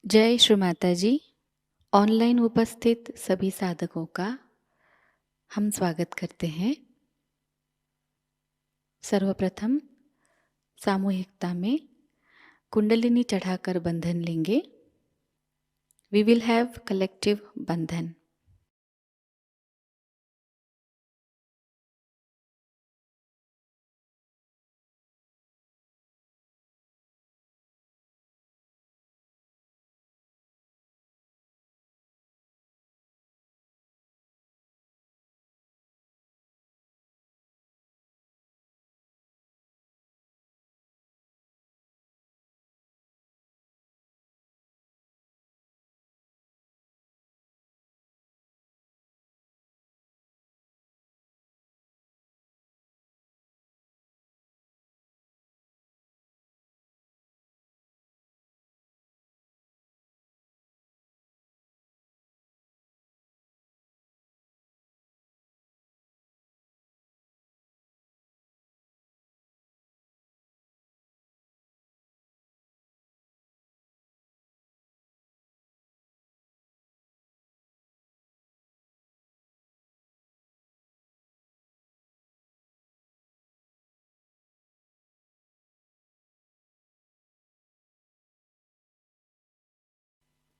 जय श्री माता जी। ऑनलाइन उपस्थित सभी साधकों का हम स्वागत करते हैं। सर्वप्रथम सामूहिकता में कुंडलिनी चढ़ाकर बंधन लेंगे। वी विल हैव कलेक्टिव बंधन।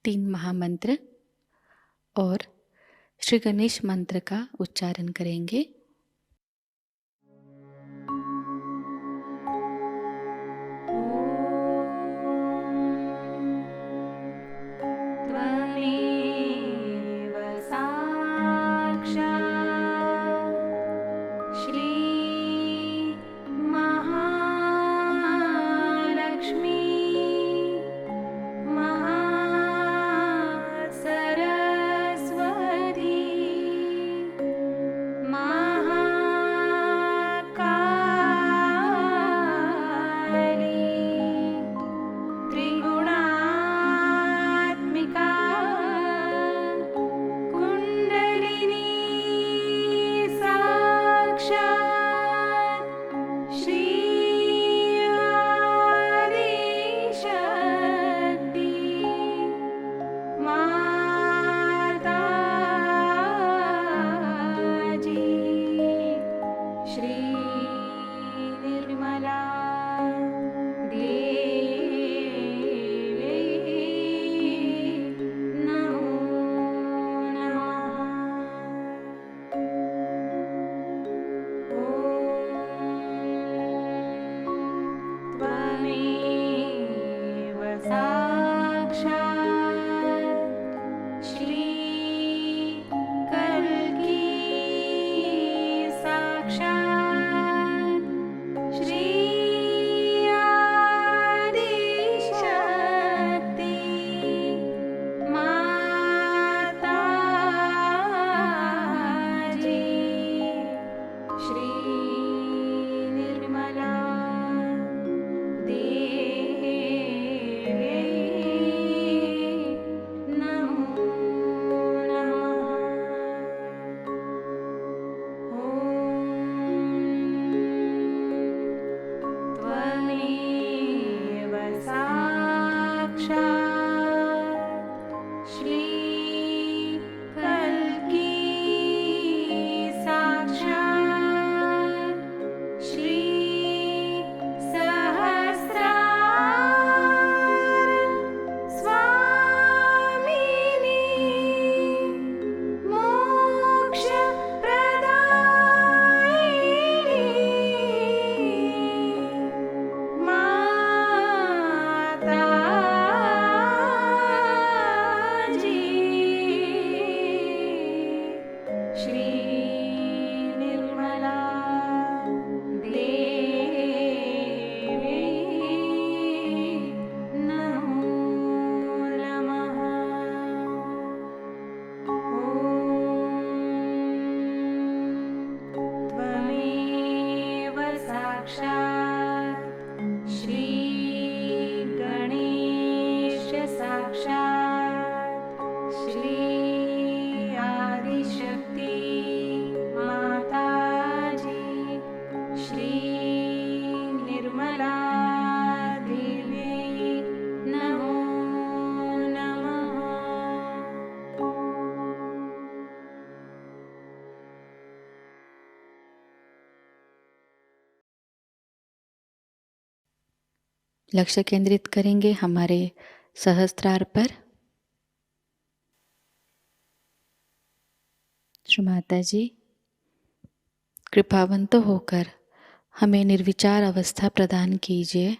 तीन महामंत्र और श्री गणेश मंत्र का उच्चारण करेंगे। त्वमेव साक्षात् श्री महालक्ष्मी महासरस्वती महाकाली त्रिगुणात्मिका कुण्डलिनी साक्षात् श्री आदिशक्ति माताजी श्री निर्मला देवी नमो नमः। त्वमेव साक्षात् श्री कल्की साक्षात् श्री आदिशक्ति माताजी श्री निर्मला देवी नमो नमः। त्वमेव साक्षात् श्री कल्की साक्षात् श्री सहस्रार स्वामिनी मोक्षप्रदायिनी माताजी श्री निर्मला देवी नमो नमः। त्वमेव साक्षात् श्री गणेश साक्षात् श्री आदिशक्ति माताजी श्री निर्मला देवी नमो लक्ष्य केंद्रित करेंगे हमारे सहस्त्रार पर। श्री माता जी, कृपावंत होकर हमें निर्विचार अवस्था प्रदान कीजिए।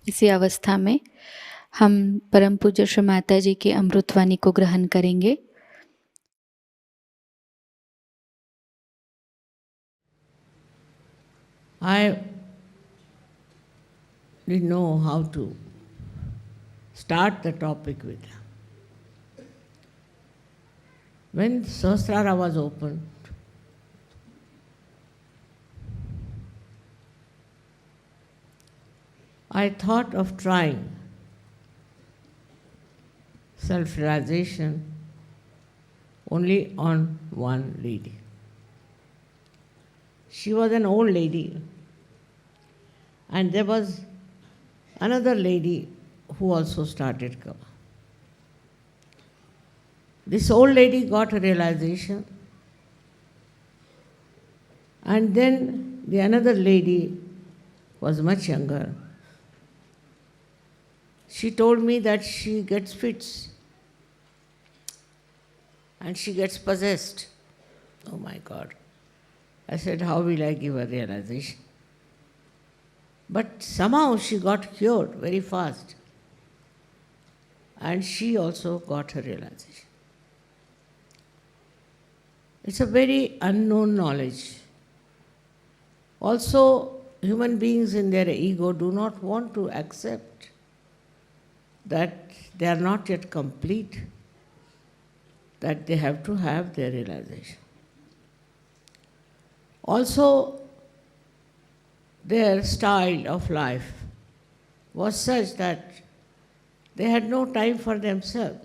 इसी अवस्था में हम परम पूज्य श्री माता जी की अमृतवाणी को ग्रहण करेंगे। I didn't know how to start the topic with. When Sahasrara was opened, I thought of trying self-realization only on one lady. She was an old lady, and there was another lady who also started Kava. This old lady got a realization, and then the another lady was much younger. She told me that she gets fits and she gets possessed. Oh my God. I said, how will I give her realization? But somehow she got cured very fast. And she also got her realization. It's a very unknown knowledge. Also, human beings in their ego do not want to accept that they are not yet complete, that they have to have their realization. Also, their style of life was such that they had no time for themselves.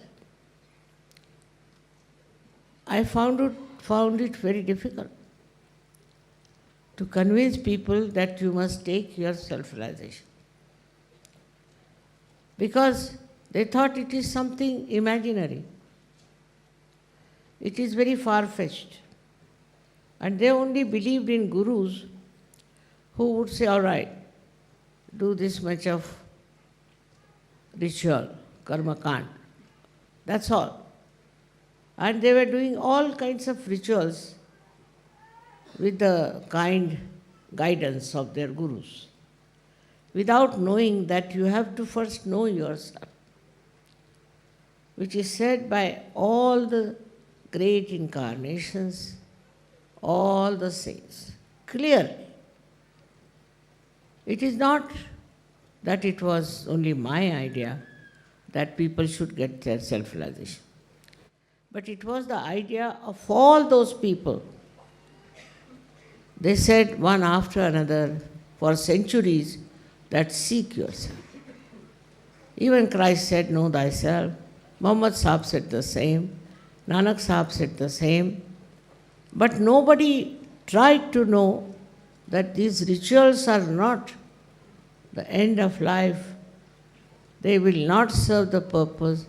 I found it very difficult to convince people that you must take your self-realization, because they thought it is something imaginary. It is very far-fetched. And they only believed in gurus who would say, all right, do this much of ritual, karma kand. That's all. And they were doing all kinds of rituals with the kind guidance of their gurus, without knowing that you have to first know yourself, which is said by all the great incarnations, all the saints, clearly. It is not that it was only my idea that people should get their self-realization, but it was the idea of all those people. They said one after another for centuries that seek yourself. Even Christ said, know thyself. Muhammad Sahib said the same. Nanak Sahib said the same. But nobody tried to know that these rituals are not the end of life. They will not serve the purpose,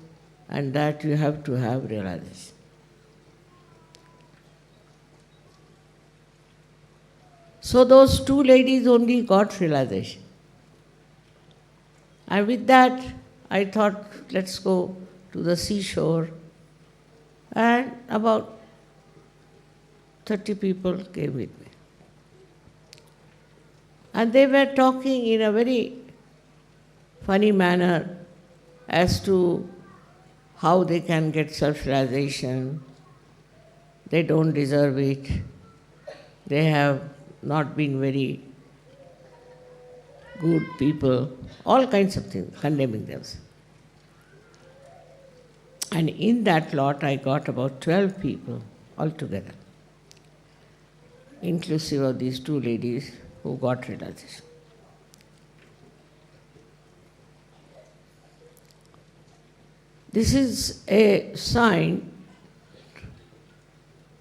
and that you have to have realization. So those two ladies only got realization. And with that, I thought, let's go to the seashore. And about 30 people came with me. And they were talking in a very funny manner as to how they can get self-realization. They don't deserve it. They have not been very good people, all kinds of things, condemning themselves. And in that lot, I got about 12 people altogether, inclusive of these two ladies who got realization. This is a sign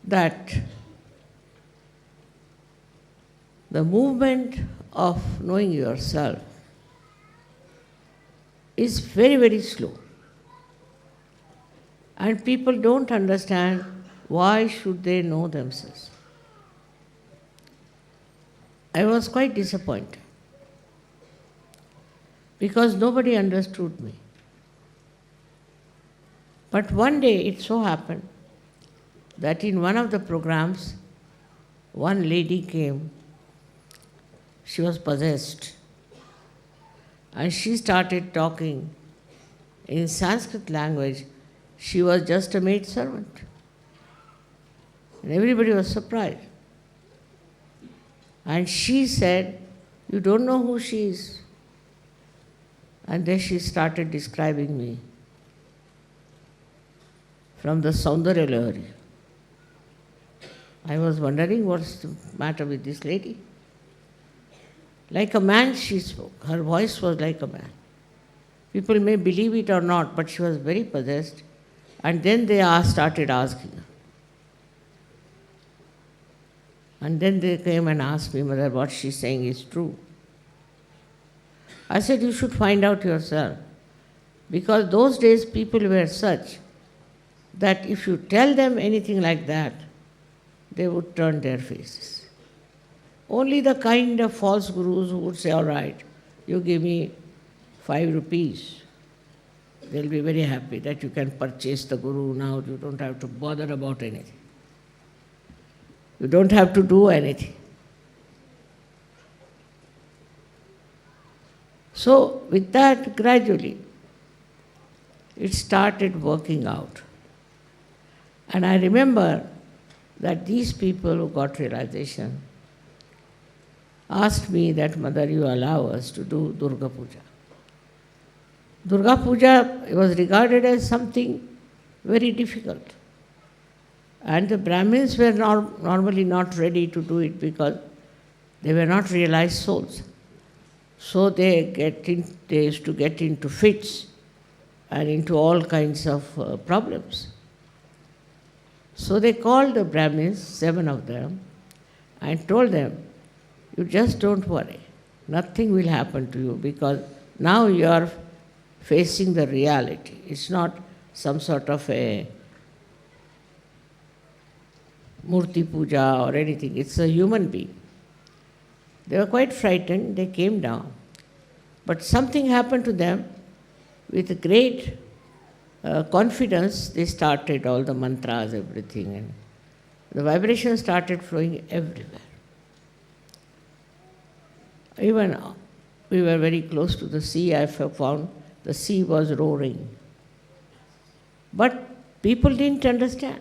that the movement of knowing yourself is very, very slow. And people don't understand why should they know themselves. I was quite disappointed because nobody understood me. But one day it so happened that in one of the programs, one lady came. She was possessed. And she started talking in Sanskrit language. She was just a maid servant. And everybody was surprised. And she said, you don't know who she is. And then she started describing me from the Saundarya Lahari. I was wondering what's the matter with this lady. Like a man she spoke. Her voice was like a man. People may believe it or not, but she was very possessed. And then they started asking her. And then they came and asked me whether what she's saying is true. I said, you should find out yourself. Because those days people were such that if you tell them anything like that, they would turn their faces. Only the kind of false gurus who would say, all right, you give me 5 rupees. They'll be very happy that you can purchase the guru now. You don't have to bother about anything. You don't have to do anything. So with that, gradually, it started working out. And I remember that these people who got realization asked me that, Mother, you allow us to do Durga Puja. Durga Puja was regarded as something very difficult. And the Brahmins were normally not ready to do it because they were not realized souls. So they used to get into fits and into all kinds of problems. So they called the Brahmins, 7 of them, and told them, you just don't worry. Nothing will happen to you because now you are facing the reality. It's not some sort of a Murti Puja or anything. It's a human being. They were quite frightened. They came down. But something happened to them with great confidence. They started all the mantras, everything, and the vibration started flowing everywhere. Even we were very close to the sea, I found the sea was roaring. But people didn't understand.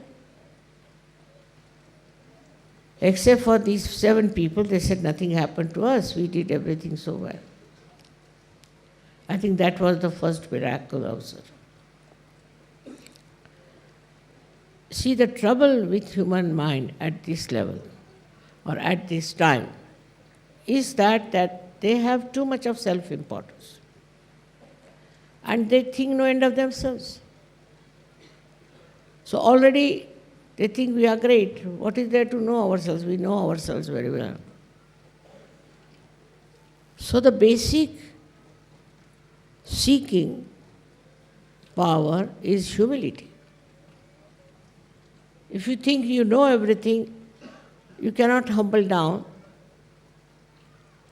Except for these 7 people, they said nothing happened to us, we did everything so well. I think that was the first miracle also. See, the trouble with human mind at this level or at this time is that they have too much of self-importance. And they think no end of themselves. So already they think we are great. What is there to know ourselves? We know ourselves very well. So the basic seeking power is humility. If you think you know everything, you cannot humble down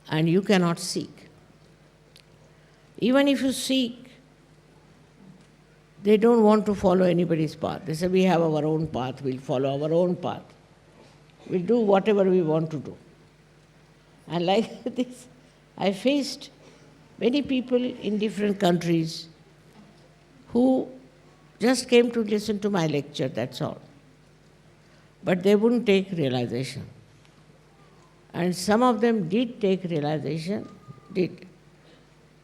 and you cannot seek. Even if you seek, they don't want to follow anybody's path. They say, we have our own path, we'll follow our own path. We'll do whatever we want to do. And like this, I faced many people in different countries who just came to listen to my lecture, that's all. But they wouldn't take realization. And some of them did take realization, did.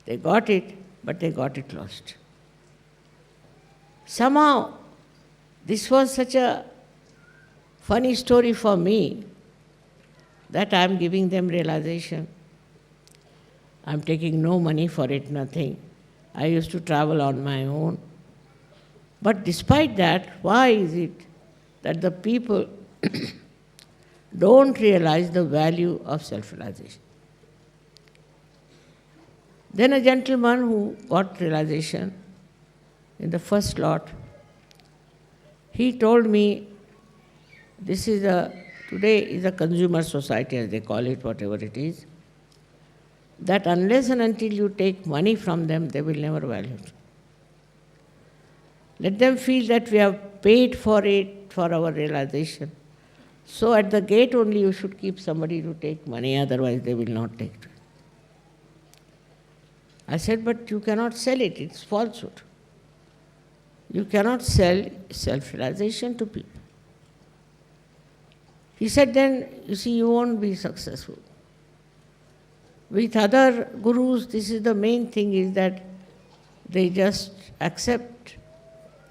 They got it, but they got it lost. Somehow, this was such a funny story for me that I am giving them realization. I am taking no money for it, nothing. I used to travel on my own. But despite that, why is it that the people don't realize the value of self-realization? Then a gentleman who got realization in the first lot, he told me, today is a consumer society, as they call it, whatever it is, that unless and until you take money from them, they will never value it. Let them feel that we have paid for it, for our realization. So at the gate only you should keep somebody to take money, otherwise they will not take it. I said, but you cannot sell it, it's falsehood. You cannot sell self-realization to people. He said, then, you see, you won't be successful. With other gurus, this is the main thing, is that they just accept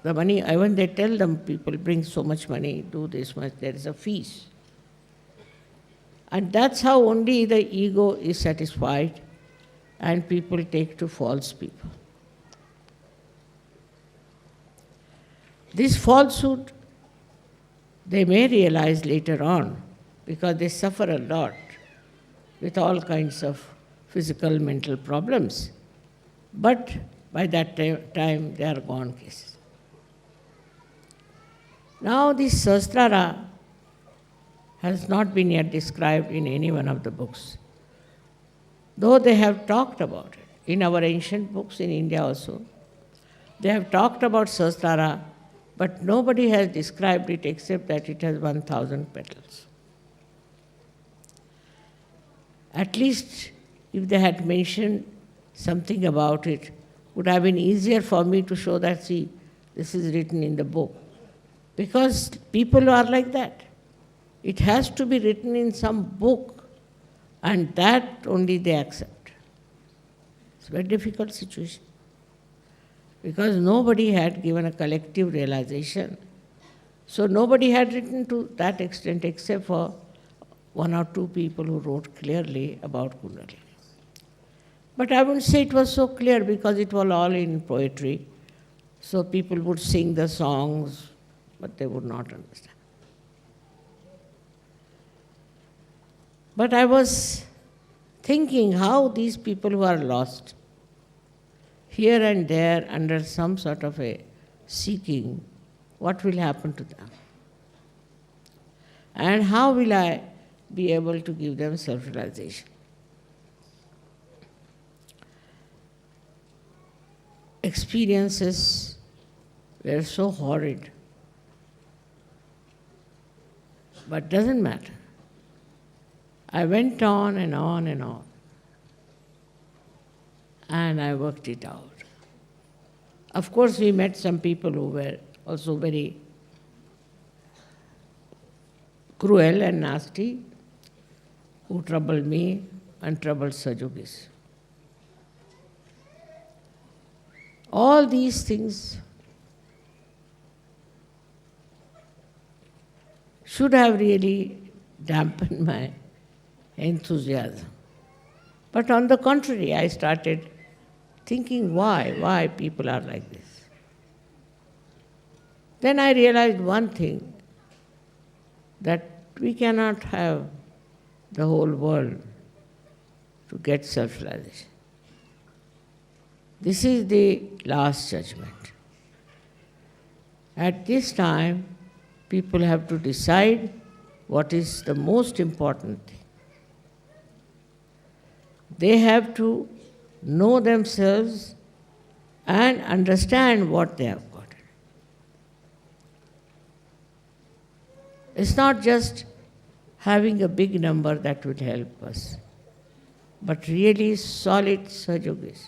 the money. Even they tell them, people bring so much money, do this much, there is a fees. And that's how only the ego is satisfied and people take to false people. This falsehood, they may realize later on because they suffer a lot with all kinds of physical, mental problems. But by that time, they are gone cases. Now this Sahasrara has not been yet described in any one of the books, though they have talked about it. In our ancient books in India also, they have talked about Sahasrara, but nobody has described it except that it has 1,000 petals. At least if they had mentioned something about it, would have been easier for me to show that, see, this is written in the book. Because people are like that. It has to be written in some book, and that only they accept. It's a very difficult situation. Because nobody had given a collective realization. So nobody had written to that extent except for 1 or 2 people who wrote clearly about Kundalini. But I wouldn't say it was so clear because it was all in poetry. So people would sing the songs, but they would not understand. But I was thinking how these people who are lost, here and there under some sort of a seeking, what will happen to them? And how will I be able to give them self-realization? experiences were so horrid. But doesn't matter. I went on and on and on. And I worked it out. Of course, we met some people who were also very cruel and nasty, who troubled me and troubled Sajogis. All these things should have really dampened my enthusiasm. But on the contrary, I started thinking why people are like this. Then I realized one thing, that we cannot have the whole world to get self-realization. This is the last judgment. At this time, people have to decide what is the most important thing. They have to know themselves and understand what they have got. It's not just having a big number that will help us, but really solid Sajogis.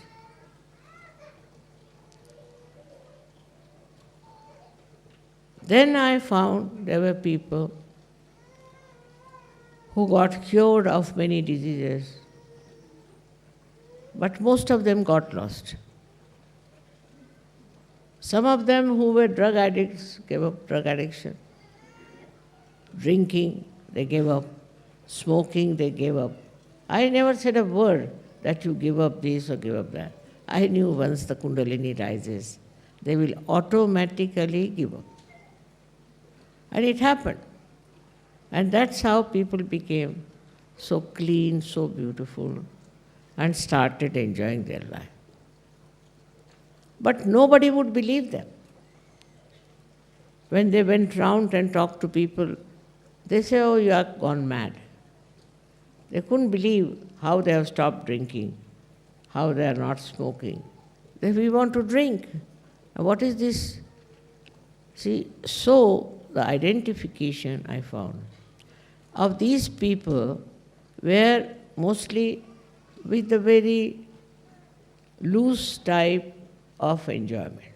Then I found there were people who got cured of many diseases, but most of them got lost. Some of them who were drug addicts gave up drug addiction. Drinking, they gave up. Smoking, they gave up. I never said a word that you give up this or give up that. I knew once the Kundalini rises, they will automatically give up. And it happened. And that's how people became so clean, so beautiful, and started enjoying their life. But nobody would believe them. When they went round and talked to people, they say, "Oh, you are gone mad." They couldn't believe how they have stopped drinking, how they are not smoking. They say, "We want to drink." What is this? See, so the identification I found of these people were mostly with the very loose type of enjoyment.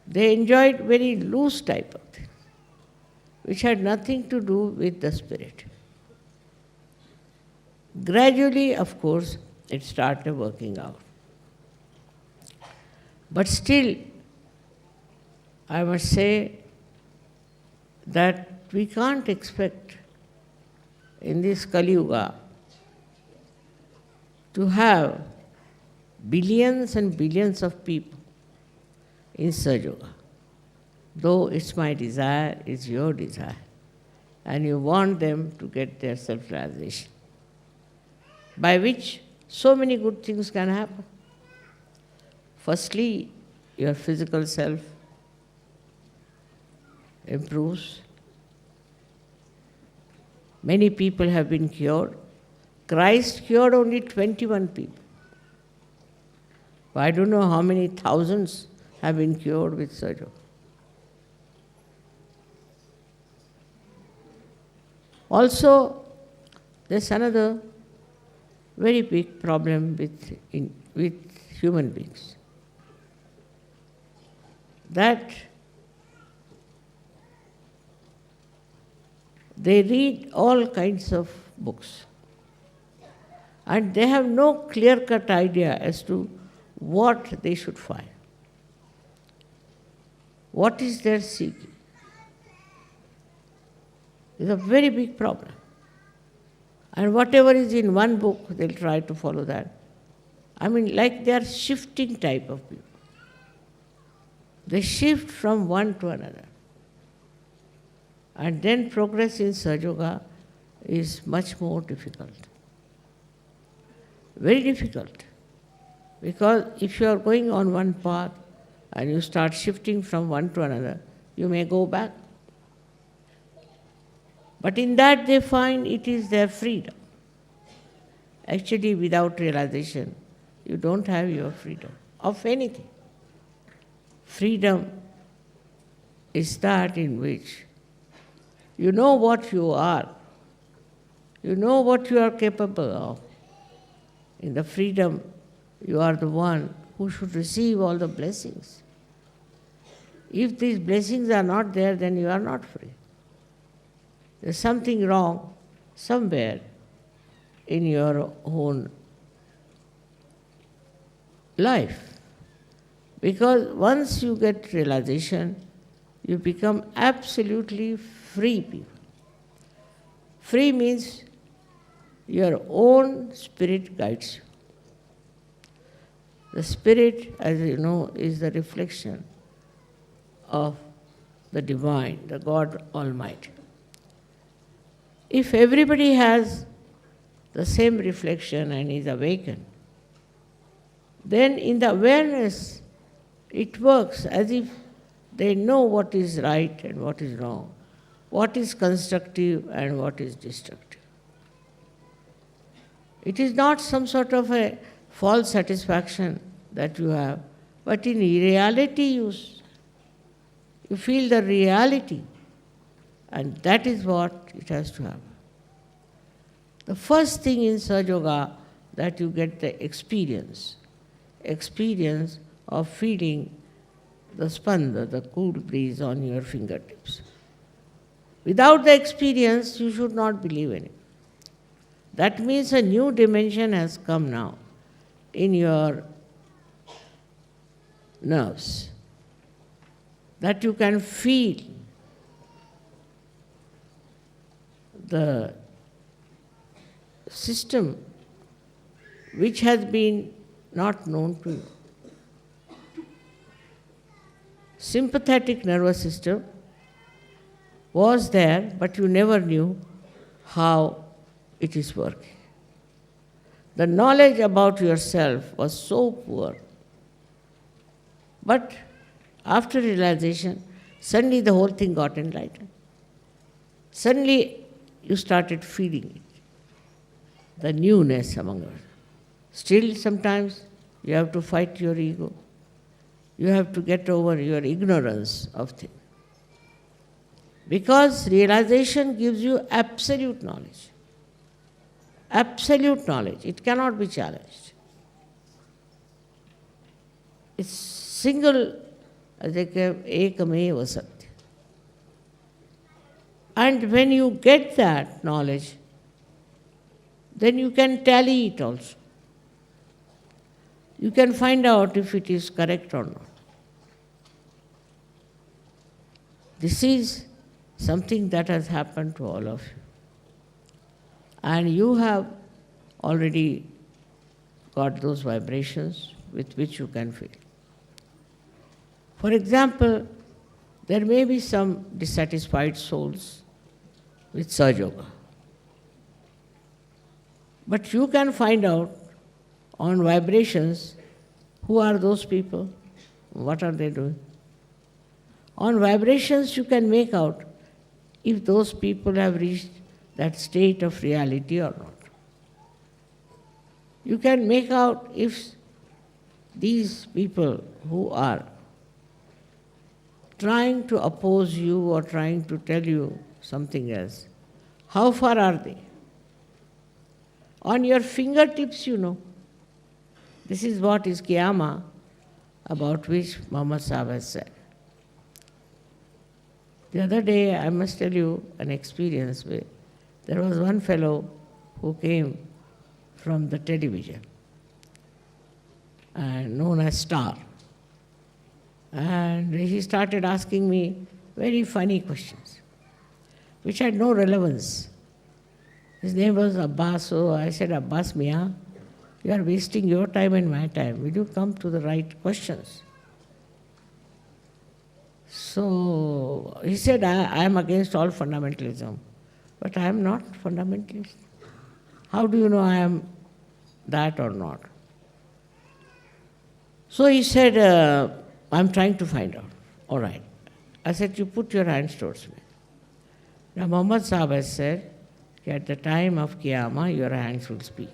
They enjoyed very loose type of thing, which had nothing to do with the spirit. Gradually, of course, it started working out. But still, I must say that we can't expect in this Kali Yuga to have billions and billions of people in Sahaja. Though it's my desire, it's your desire, and you want them to get their self-realization, by which so many good things can happen. Firstly, your physical self improves. Many people have been cured. Christ cured only 21 people. I don't know how many thousands have been cured with Sahaja. Also, there's another very big problem with human beings, that they read all kinds of books and they have no clear-cut idea as to what they should find. What is their seeking? It's a very big problem. And whatever is in one book, they'll try to follow that. I mean, like they are shifting type of people. They shift from one to another. And then progress in Sahaja Yoga is much more difficult. Very difficult. Because if you are going on one path and you start shifting from one to another, you may go back. But in that they find it is their freedom. Actually, without realization, you don't have your freedom. of anything. Freedom is that in which you know what you are. You know what you are capable of. In the freedom, you are the one who should receive all the blessings. If these blessings are not there, then you are not free. There's something wrong somewhere in your own life. Because once you get realization, you become absolutely free people. Free means your own spirit guides you. The spirit, as you know, is the reflection of the divine, the God Almighty. If everybody has the same reflection and is awakened, then in the awareness, it works as if they know what is right and what is wrong, what is constructive and what is destructive. It is not some sort of a false satisfaction that you have, but in reality you feel the reality, and that is what it has to happen. The first thing in Sahaja Yoga that you get the experience of feeling the spanda, the cool breeze on your fingertips. Without the experience, you should not believe in it. That means a new dimension has come now in your nerves, that you can feel the system which has been not known to you. Sympathetic nervous system was there, but you never knew how it is working. The knowledge about yourself was so poor. But after realization, suddenly the whole thing got enlightened. Suddenly you started feeling it, the newness among us. Still sometimes you have to fight your ego. You have to get over your ignorance of things. Because realization gives you absolute knowledge. Absolute knowledge. It cannot be challenged. It's single, as they say, ekameva satya. And when you get that knowledge, then you can tally it also. You can find out if it is correct or not. This is something that has happened to all of you. And you have already got those vibrations with which you can feel. For example, there may be some dissatisfied souls with Sahaja Yoga. But you can find out on vibrations who are those people, what are they doing. On vibrations you can make out if those people have reached that state of reality or not. You can make out if these people who are trying to oppose you or trying to tell you something else, how far are they? On your fingertips you know. This is what is Qiyama, about which Muhammad Sahib has said. The other day, I must tell you an experience where there was one fellow who came from the television, known as Star. And he started asking me very funny questions, which had no relevance. His name was Abbas, so I said, Abbas Miya, you are wasting your time and my time. Will you come to the right questions? So he said, I am against all fundamentalism. But I am not fundamentalist. How do you know I am that or not? So he said, I am trying to find out. All right. I said, you put your hands towards me. Now Muhammad Sahib has said, at the time of Qiyamah, your hands will speak.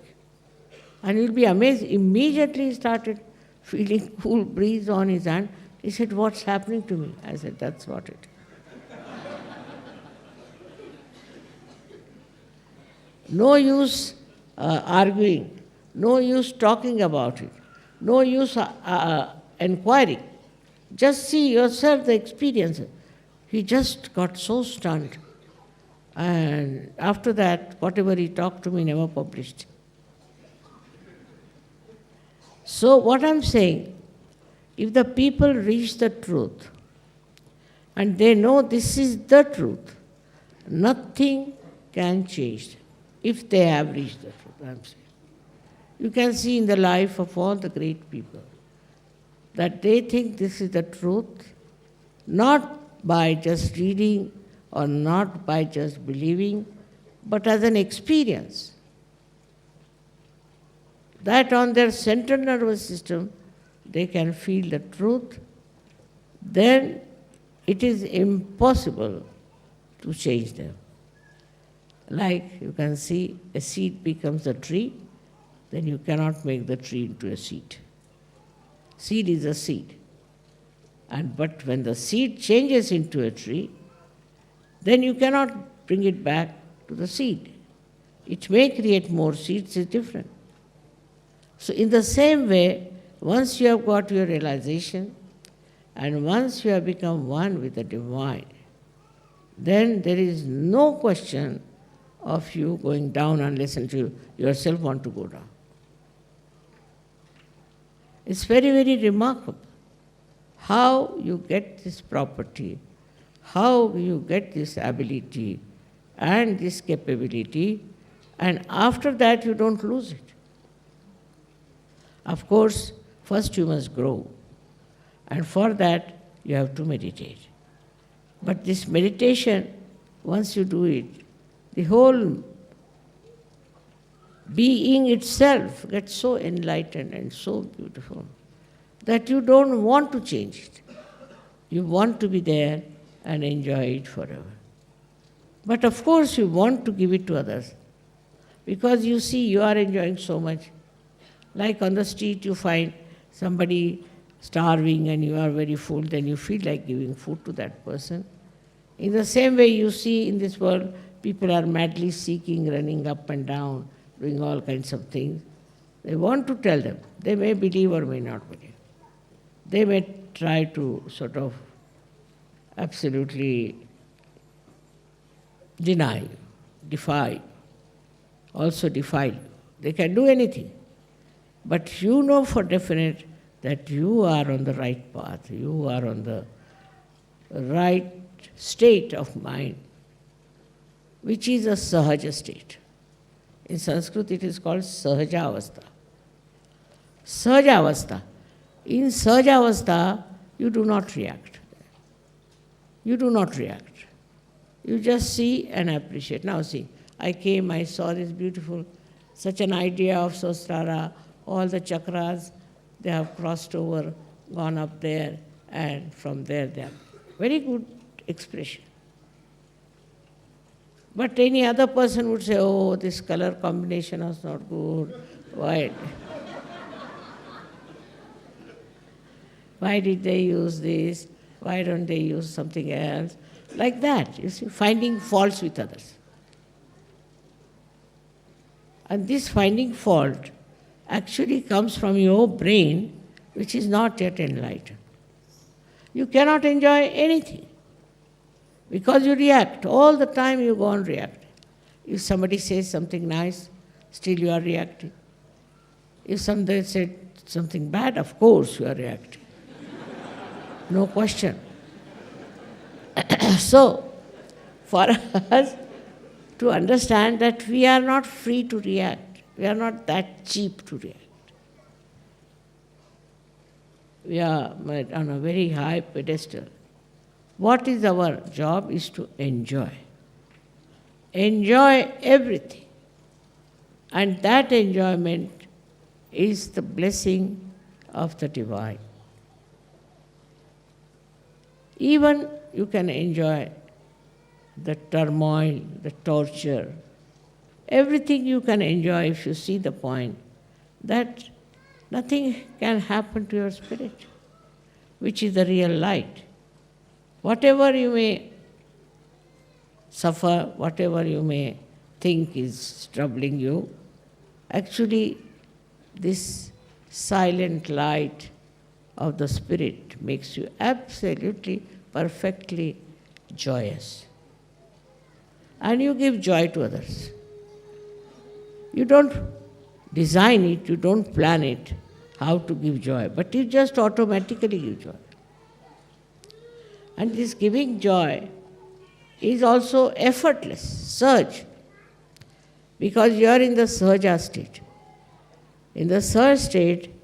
And you'll be amazed. Immediately he started feeling cool breeze on his hand. He said, "What's happening to me?" I said, "That's what it is." No use arguing, no use talking about it, no use inquiring. Just see yourself the experience. He just got so stunned. And after that, whatever he talked to me never published. So what I'm saying, if the people reach the truth, and they know this is the truth, nothing can change them, if they have reached the truth, I'm saying. You can see in the life of all the great people that they think this is the truth, not by just reading or not by just believing, but as an experience. That on their central nervous system, they can feel the truth, then it is impossible to change them. Like you can see, a seed becomes a tree, then you cannot make the tree into a seed. Seed is a seed. But when the seed changes into a tree, then you cannot bring it back to the seed. It may create more seeds, it's different. So in the same way, once you have got your realization, and once you have become one with the divine, then there is no question of you going down unless until you yourself want to go down. It's very, very remarkable how you get this property, how you get this ability and this capability, and after that you don't lose it. Of course, first you must grow, and for that you have to meditate. But this meditation, once you do it, the whole being itself gets so enlightened and so beautiful that you don't want to change it. You want to be there and enjoy it forever. But of course you want to give it to others, because you see you are enjoying so much. Like on the street you find somebody starving and you are very full, then you feel like giving food to that person. In the same way you see in this world, people are madly seeking, running up and down, doing all kinds of things. They want to tell them. They may believe or may not believe. They may try to sort of absolutely deny you, defy you, also defile you. They can do anything. But you know for definite that you are on the right path, you are on the right state of mind, which is a sahaja state. In Sanskrit it is called sahaja avastha. Sahaja avastha. In sahaja avastha, you do not react. You do not react. You just see and appreciate. Now see, I came, I saw this beautiful, such an idea of Sahasrara, all the chakras, they have crossed over, gone up there, and from there they have. Very good expression. But any other person would say, oh, this color combination was not good. Why did they use this? Why don't they use something else? Like that, you see, finding faults with others. And this finding fault actually comes from your brain, which is not yet enlightened. You cannot enjoy anything because you react. All the time you go on reacting. If somebody says something nice, still you are reacting. If somebody said something bad, of course you are reacting. No question. So, for us to understand that we are not free to react, we are not that cheap to react. We are on a very high pedestal. What is our job is to enjoy. Enjoy everything. And that enjoyment is the blessing of the divine. Even you can enjoy the turmoil, the torture, everything you can enjoy if you see the point that nothing can happen to your spirit, which is the real light. Whatever you may suffer, whatever you may think is troubling you, actually this silent light of the spirit makes you absolutely, perfectly joyous. And you give joy to others. You don't design it, you don't plan it, how to give joy, but you just automatically give joy. And this giving joy is also effortless, surge, because you are in the sahaja state. In the sahaja state,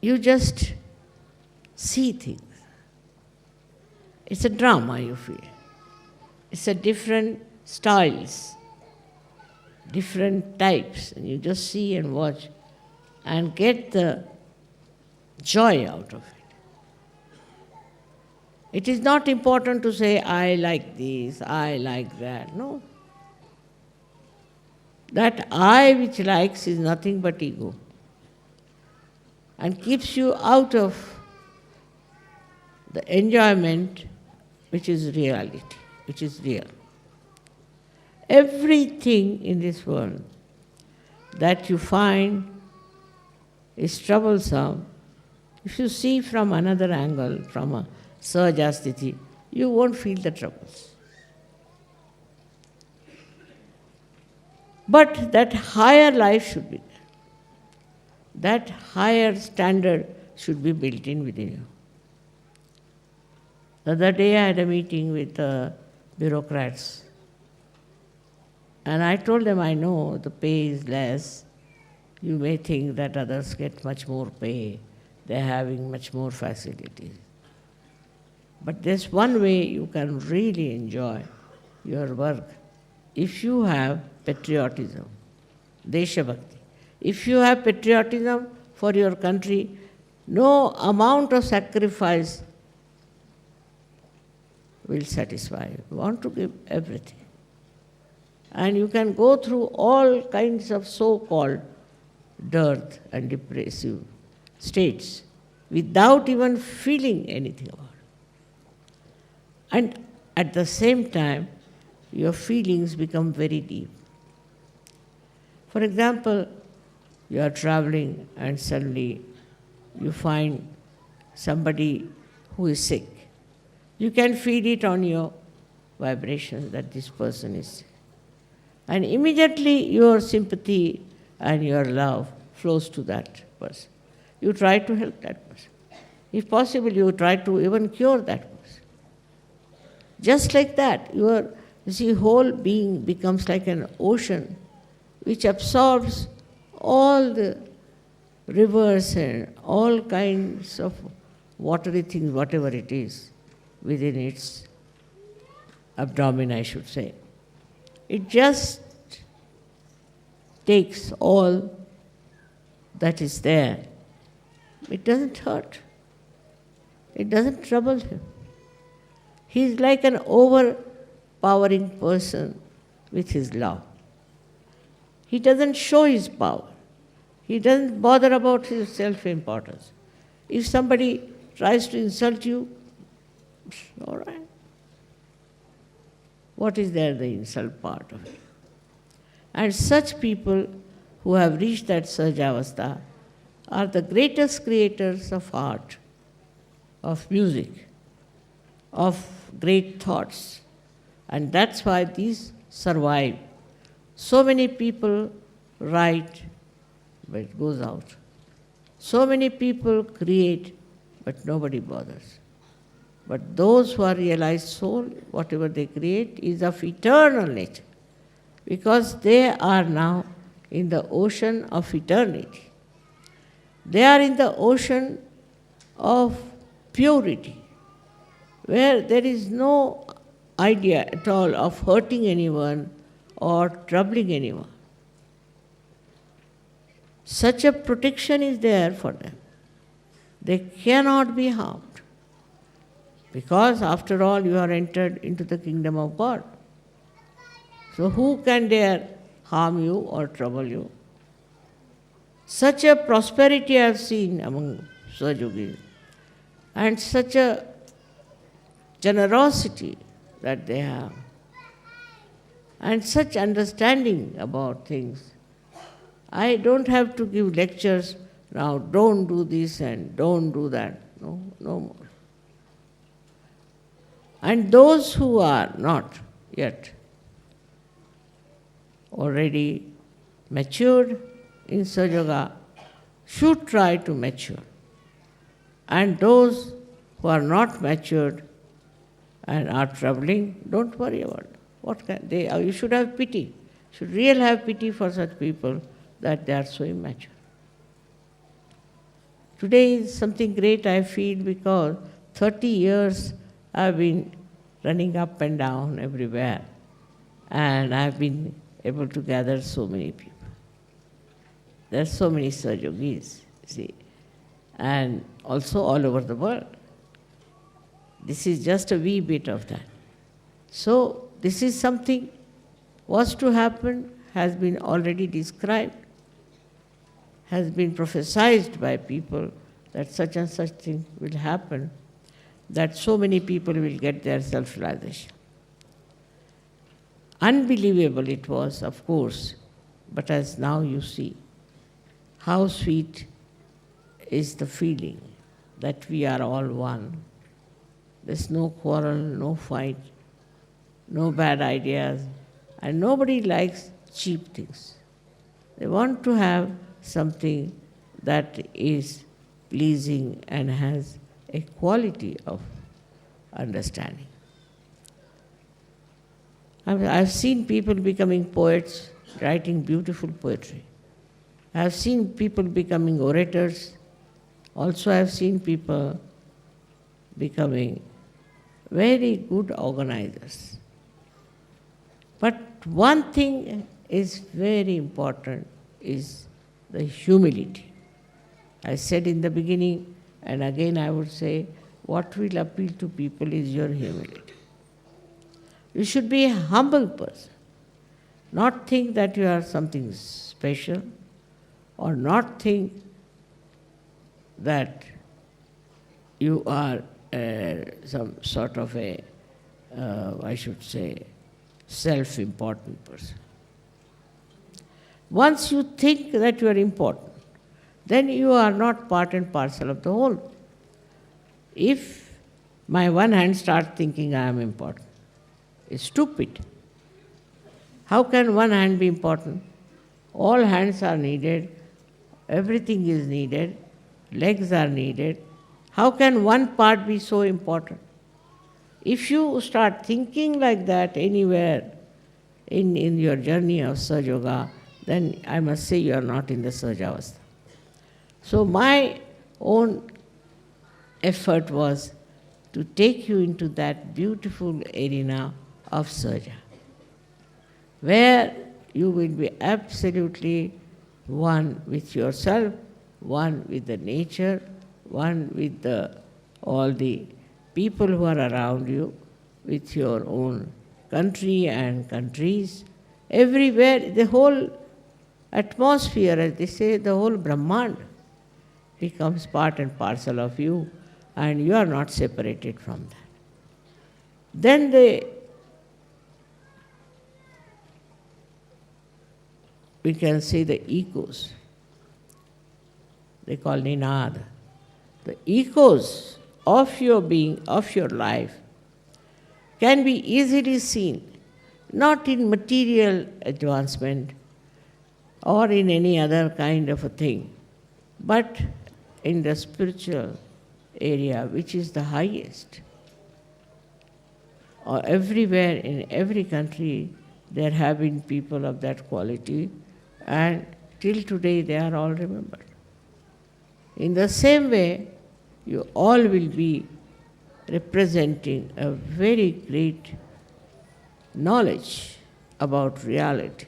you just see things. It's a drama, you feel. It's a different styles, different types, and you just see and watch and get the joy out of it. It is not important to say, I like this, I like that. No. That I which likes is nothing but ego and keeps you out of the enjoyment which is reality, which is real. Everything in this world that you find is troublesome, if you see from another angle, from a Sahajasthiti, you won't feel the troubles. But that higher life should be there. That higher standard should be built in within you. The other day I had a meeting with bureaucrats. And I told them, I know the pay is less. You may think that others get much more pay. They're having much more facilities. But there's one way you can really enjoy your work. If you have patriotism, Desha Bhakti. If you have patriotism for your country, no amount of sacrifice will satisfy you. You want to give everything. And you can go through all kinds of so-called dearth and depressive states without even feeling anything about it. And at the same time, your feelings become very deep. For example, you are traveling and suddenly you find somebody who is sick. You can feel it on your vibration that this person is sick. And immediately your sympathy and your love flows to that person. You try to help that person. If possible, you try to even cure that person. Just like that, your whole being becomes like an ocean which absorbs all the rivers and all kinds of watery things, whatever it is, within its abdomen, I should say. It just takes all that is there. It doesn't hurt. It doesn't trouble him. He is like an overpowering person with his love. He doesn't show his power. He doesn't bother about his self-importance. If somebody tries to insult you, all right. What is there, the insult part of it? And such people who have reached that Sahajavastha are the greatest creators of art, of music, of great thoughts. And that's why these survive. So many people write, but it goes out. So many people create, but nobody bothers. But those who are realized soul, whatever they create is of eternal nature, because they are now in the ocean of eternity. They are in the ocean of purity, where there is no idea at all of hurting anyone or troubling anyone. Such a protection is there for them. They cannot be harmed. Because after all, you are entered into the kingdom of God. So who can dare harm you or trouble you. Such a prosperity I have seen among Sahajogis, and such a generosity that they have, and such understanding about things. I don't have to give lectures now, don't do this and don't do that. No, no more. And those who are not yet already matured in Sahaja Yoga should try to mature. And those who are not matured and are troubling, don't worry about it. What can they? You should have pity. You should really have pity for such people that they are so immature. Today is something great I feel because 30 years I've been running up and down everywhere, and I've been able to gather so many people. There are so many Sahaja Yogis, see, and also all over the world. This is just a wee bit of that. So this is something was to happen, has been already described, has been prophesied by people that such and such thing will happen, that so many people will get their self-realization. Unbelievable it was, of course, but as now you see, how sweet is the feeling that we are all one. There's no quarrel, no fight, no bad ideas, and nobody likes cheap things. They want to have something that is pleasing and has a quality of understanding. I've seen people becoming poets, writing beautiful poetry. I've seen people becoming orators. Also I've seen people becoming very good organizers. But one thing is very important, is the humility. I said in the beginning, and again I would say, what will appeal to people is your humility. You should be a humble person, not think that you are something special, or not think that you are some sort of a, I should say, self-important person. Once you think that you are important, then you are not part and parcel of the whole. If my one hand starts thinking I am important, it's stupid. How can one hand be important? All hands are needed, everything is needed, legs are needed. How can one part be so important? If you start thinking like that anywhere in your journey of Sahaja Yoga, then I must say you are not in the Sahaja Avastha. So my own effort was to take you into that beautiful arena of Sahaja, where you will be absolutely one with yourself, one with the nature, one with all the people who are around you, with your own country and countries. Everywhere, the whole atmosphere, as they say, the whole Brahmand becomes part and parcel of you, and you are not separated from that. Then we can say the echoes. They call Ninad. The echoes of your being, of your life, can be easily seen, not in material advancement or in any other kind of a thing, but in the spiritual area, which is the highest. Or everywhere, in every country, there have been people of that quality, and till today they are all remembered. In the same way, you all will be representing a very great knowledge about reality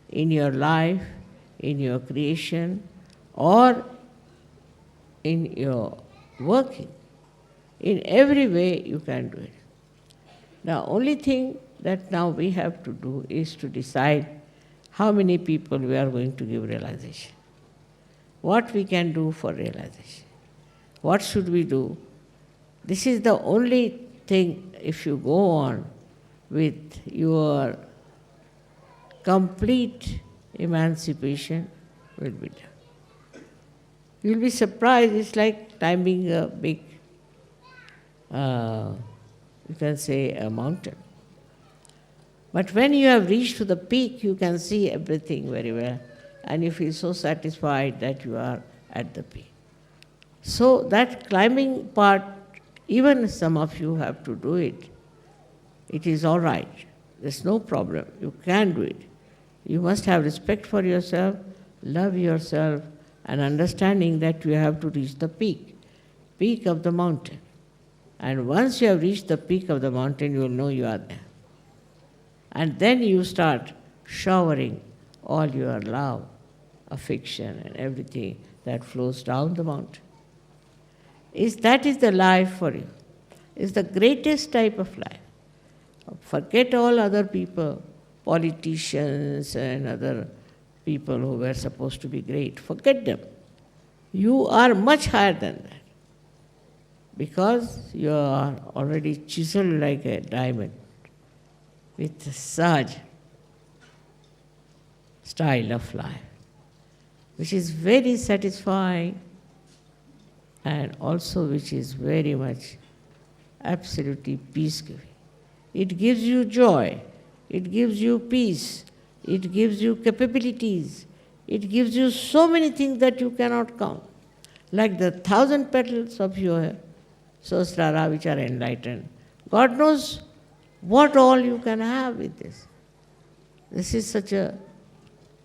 in your life, in your creation, or in your working. In every way you can do it. The only thing that now we have to do is to decide how many people we are going to give realization? What we can do for realization? What should we do? This is the only thing, if you go on with your complete emancipation, will be done. You'll be surprised, it's like climbing a big, you can say, a mountain. But when you have reached to the peak, you can see everything very well, and you feel so satisfied that you are at the peak. So that climbing part, even some of you have to do it. It is all right. There's no problem. You can do it. You must have respect for yourself, love yourself, and understanding that you have to reach the peak of the mountain. And once you have reached the peak of the mountain, you will know you are there. And then you start showering all your love, affection, and everything that flows down the mountain. That is the life for you. It's the greatest type of life. Forget all other people, politicians and other people who were supposed to be great. Forget them. You are much higher than that, because you are already chiseled like a diamond with such style of life, which is very satisfying and also which is very much absolutely peace-giving. It gives you joy, it gives you peace, it gives you capabilities, it gives you so many things that you cannot count, like the 1,000 petals of your Sahasrara which are enlightened. God knows what all you can have with this. This is such a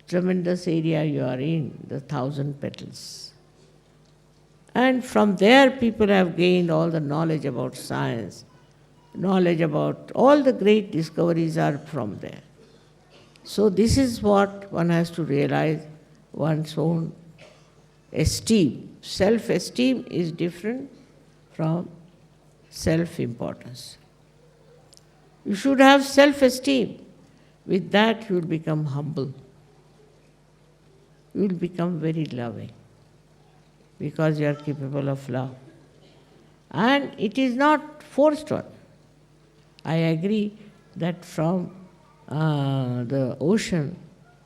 tremendous area you are in, the 1,000 petals. And from there people have gained all the knowledge about science, knowledge about all the great discoveries are from there. So this is what one has to realize, one's own esteem. Self-esteem is different from self-importance. You should have self-esteem. With that you will become humble. You will become very loving, because you are capable of love. And it is not forced on. I agree that from the ocean,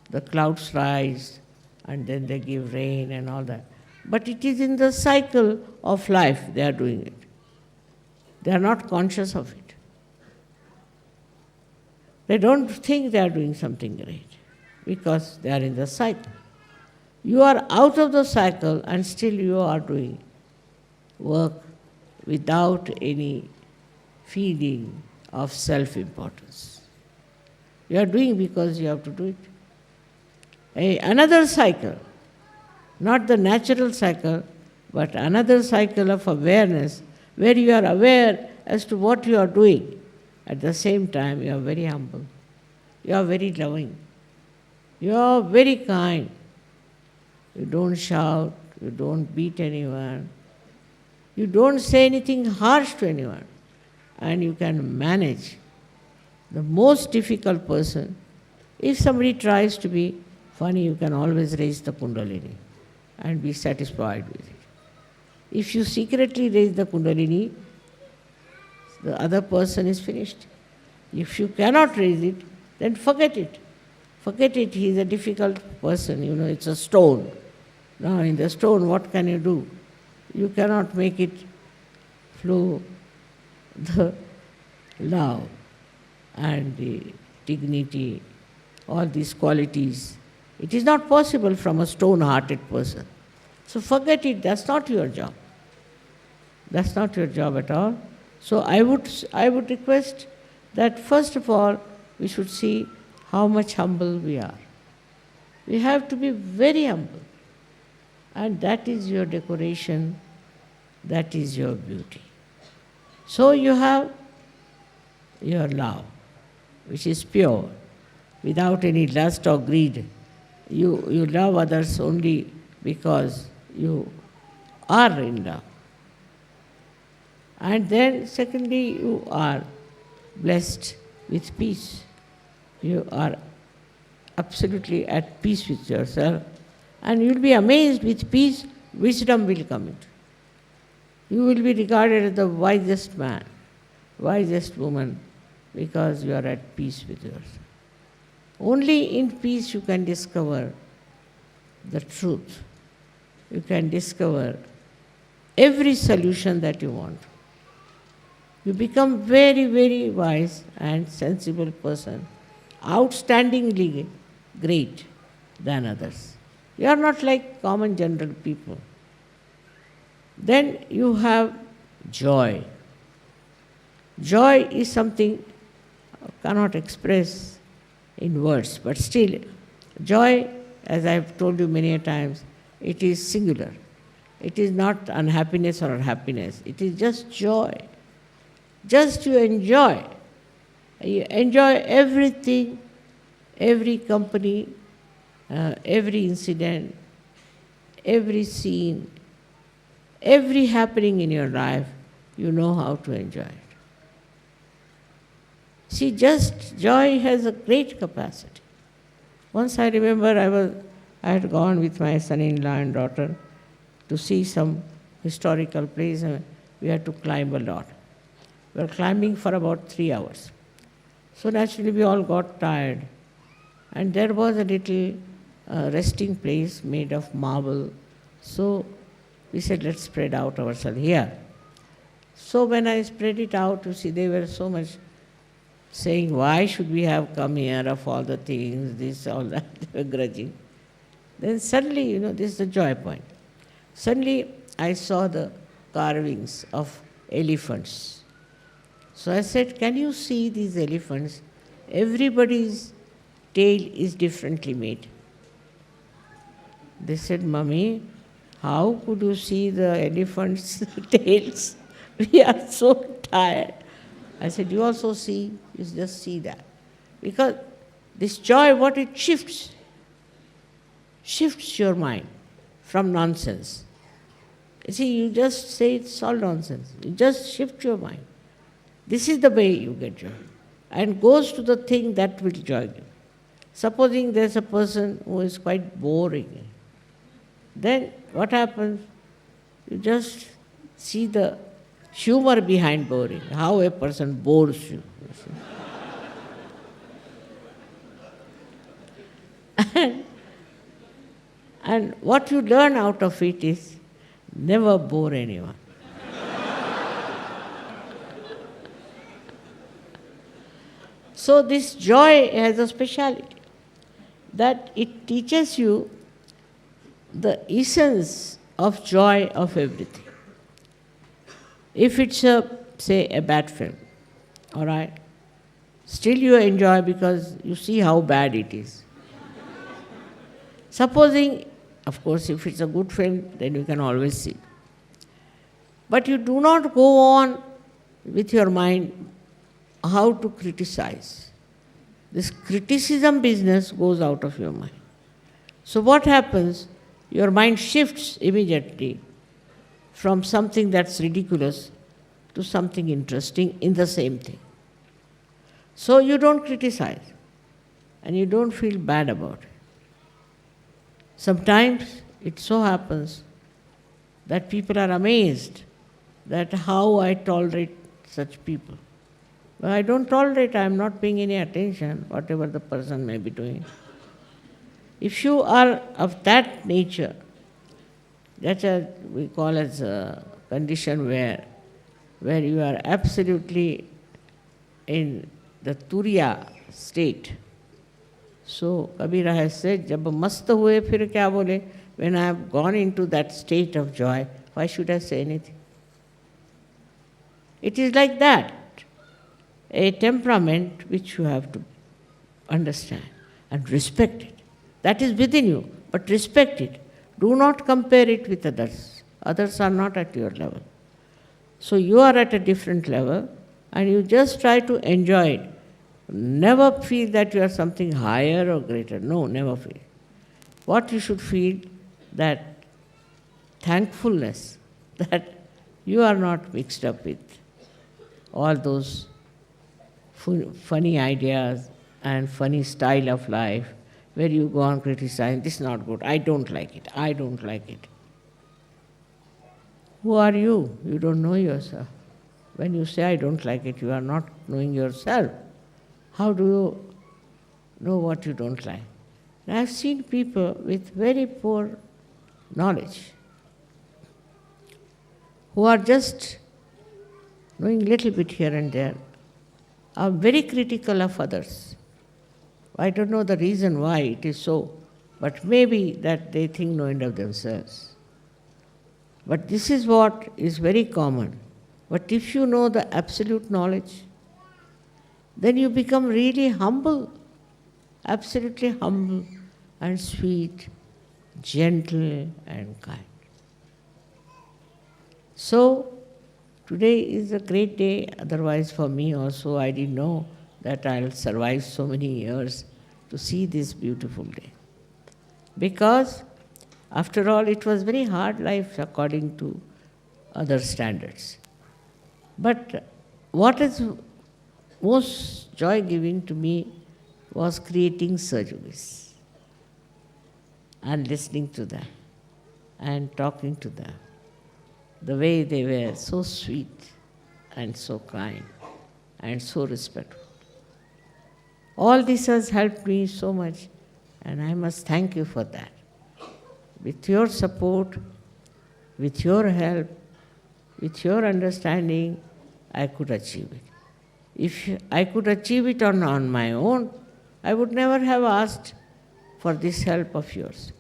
the clouds rise and then they give rain and all that. But it is in the cycle of life they are doing it. They are not conscious of it. They don't think they are doing something great, because they are in the cycle. You are out of the cycle and still you are doing work without any feeling of self-importance. You are doing because you have to do it. Another cycle, not the natural cycle, but another cycle of awareness, where you are aware as to what you are doing. At the same time, you are very humble. You are very loving. You are very kind. You don't shout, you don't beat anyone, you don't say anything harsh to anyone, and you can manage the most difficult person. If somebody tries to be funny, you can always raise the Kundalini and be satisfied with it. If you secretly raise the Kundalini, the other person is finished. If you cannot raise it, then forget it. Forget it, he is a difficult person, it's a stone. Now in the stone, what can you do? You cannot make it flow the love and the dignity, all these qualities. It is not possible from a stone-hearted person. So forget it, that's not your job. That's not your job at all. So I would request that first of all, we should see how much humble we are. We have to be very humble. And that is your decoration, that is your beauty. So you have your love, which is pure, without any lust or greed. You love others only because you are in love. And then secondly, you are blessed with peace. You are absolutely at peace with yourself, and you'll be amazed with peace, wisdom will come into. You will be regarded as the wisest man, wisest woman, because you are at peace with yourself. Only in peace you can discover the truth. You can discover every solution that you want. You become very, very wise and sensible person, outstandingly great than others. You are not like common general people. Then you have joy. Joy is something I cannot express in words, but still, joy, as I have told you many a times, it is singular. It is not unhappiness or happiness. It is just joy. Just you enjoy. You enjoy everything, every company, every incident, every scene, every happening in your life, you know how to enjoy it. See, just joy has a great capacity. Once I remember I had gone with my son-in-law and daughter to see some historical place, and we had to climb a lot. We were climbing for about 3 hours. So naturally we all got tired. And there was a little resting place made of marble. So we said, let's spread out ourselves here. So when I spread it out, you see, they were so much saying, why should we have come here of all the things, this, all that, they were grudging. Then suddenly, this is the joy point. Suddenly I saw the carvings of elephants. So I said, can you see these elephants? Everybody's tail is differently made. They said, Mummy, how could you see the elephants' tails? We are so tired. I said, you also see, you just see that. Because this joy, what it shifts your mind from nonsense. You see, you just say it's all nonsense. You just shift your mind. This is the way you get joy. And goes to the thing that will joy you. Supposing there's a person who is quite boring, then what happens? You just see the humor behind boring, how a person bores you. And what you learn out of it is never bore anyone. So this joy has a speciality, that it teaches you the essence of joy of everything. If it's say a bad film, all right, still you enjoy because you see how bad it is. Supposing, of course, if it's a good film, then you can always see. But you do not go on with your mind how to criticize. This criticism business goes out of your mind. So what happens? Your mind shifts immediately from something that's ridiculous to something interesting in the same thing. So you don't criticize and you don't feel bad about it. Sometimes it so happens that people are amazed that how I tolerate such people. Well, I don't tolerate, I am not paying any attention, whatever the person may be doing. If you are of that nature, that's we call as a condition where you are absolutely in the Turiya state. So Kabira has said, जब मस्त हुए फिर क्या बोले? When I have gone into that state of joy, why should I say anything? It is like that, a temperament which you have to understand and respect it. That is within you, but respect it. Do not compare it with others. Others are not at your level. So you are at a different level and you just try to enjoy it. Never feel that you are something higher or greater. No, never feel. What you should feel, that thankfulness that you are not mixed up with all those funny ideas and funny style of life. where you go on criticizing, this is not good, I don't like it, I don't like it. Who are you? You don't know yourself. When you say, I don't like it, you are not knowing yourself. How do you know what you don't like? And I've seen people with very poor knowledge who are just knowing little bit here and there, are very critical of others. I don't know the reason why it is so, but maybe that they think no end of themselves. But this is what is very common. But if you know the absolute knowledge, then you become really humble, absolutely humble and sweet, gentle and kind. So, today is a great day, otherwise for me also, I didn't know that I'll survive so many years to see this beautiful day. Because, after all, it was very hard life according to other standards. But what is most joy-giving to me was creating Sahajogis and listening to them and talking to them. The way they were so sweet and so kind and so respectful. All this has helped me so much, and I must thank you for that. With your support, with your help, with your understanding, I could achieve it. If I could achieve it on my own, I would never have asked for this help of yours.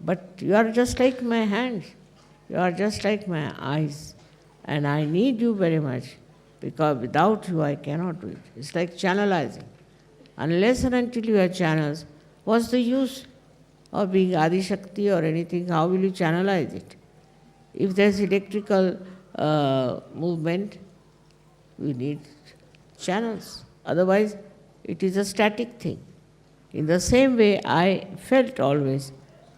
But you are just like my hands, you are just like my eyes, and I need you very much, because without you I cannot do it. It's like channelizing. Unless and until you have channels, what's the use of being Adi Shakti or anything? How will you channelize it? If there's electrical movement, we need channels. Otherwise, it is a static thing. In the same way, I felt always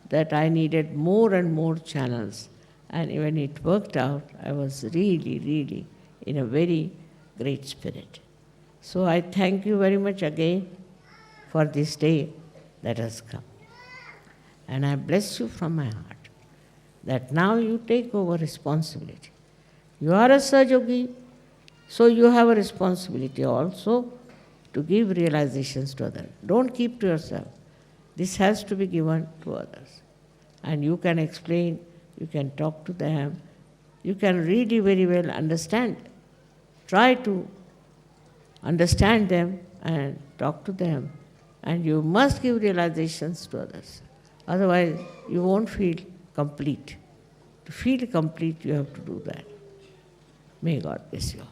that I needed more and more channels. And when it worked out, I was really, really in a very great spirit. So I thank you very much again for this day that has come. And I bless you from my heart that now you take over responsibility. You are a Sahajogi, so you have a responsibility also to give realizations to others. Don't keep to yourself. This has to be given to others. And you can explain, you can talk to them, you can really very well understand. Try to understand them and talk to them. And you must give realizations to others. Otherwise, you won't feel complete. To feel complete, you have to do that. May God bless you all.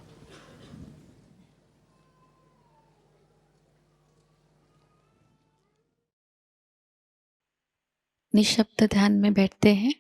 निशब्द ध्यान में बैठते हैं।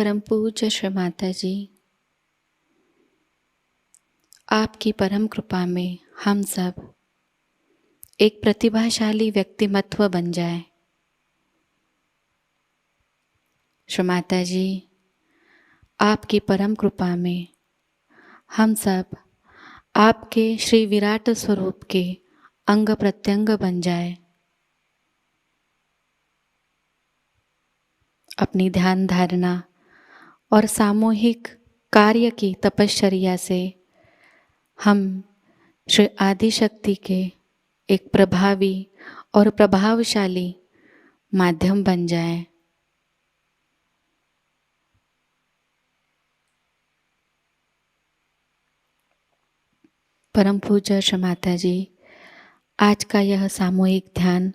परम पूज्य श्री माता जी, आपकी परम कृपा में हम सब एक प्रतिभाशाली व्यक्तिमत्व बन जाए। श्री माता जी, आपकी परम कृपा में हम सब आपके श्री विराट स्वरूप के अंग प्रत्यंग बन जाए। अपनी ध्यान धारणा और सामूहिक कार्य की तपश्चर्या से हम श्री आदिशक्ति के एक प्रभावी और प्रभावशाली माध्यम बन जाए। परम पूज्य श्री माता जी, आज का यह सामूहिक ध्यान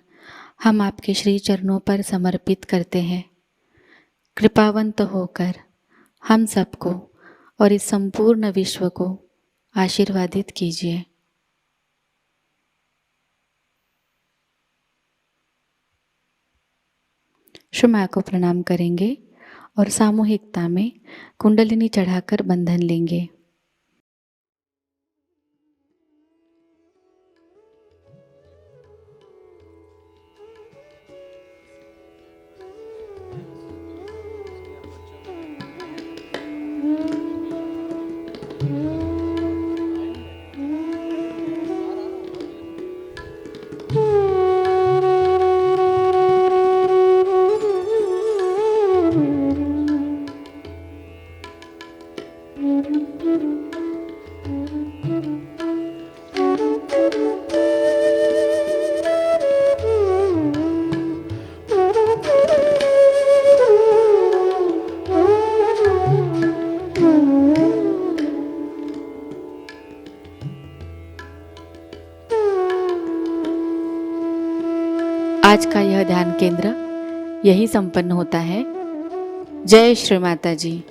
हम आपके श्री चरणों पर समर्पित करते हैं। कृपावंत होकर हम सबको और इस संपूर्ण विश्व को आशीर्वादित कीजिए। श्री माँ को प्रणाम करेंगे और सामूहिकता में कुंडलिनी चढ़ाकर बंधन लेंगे। आज का यह ध्यान केंद्र यही संपन्न होता है। जय श्री माता जी।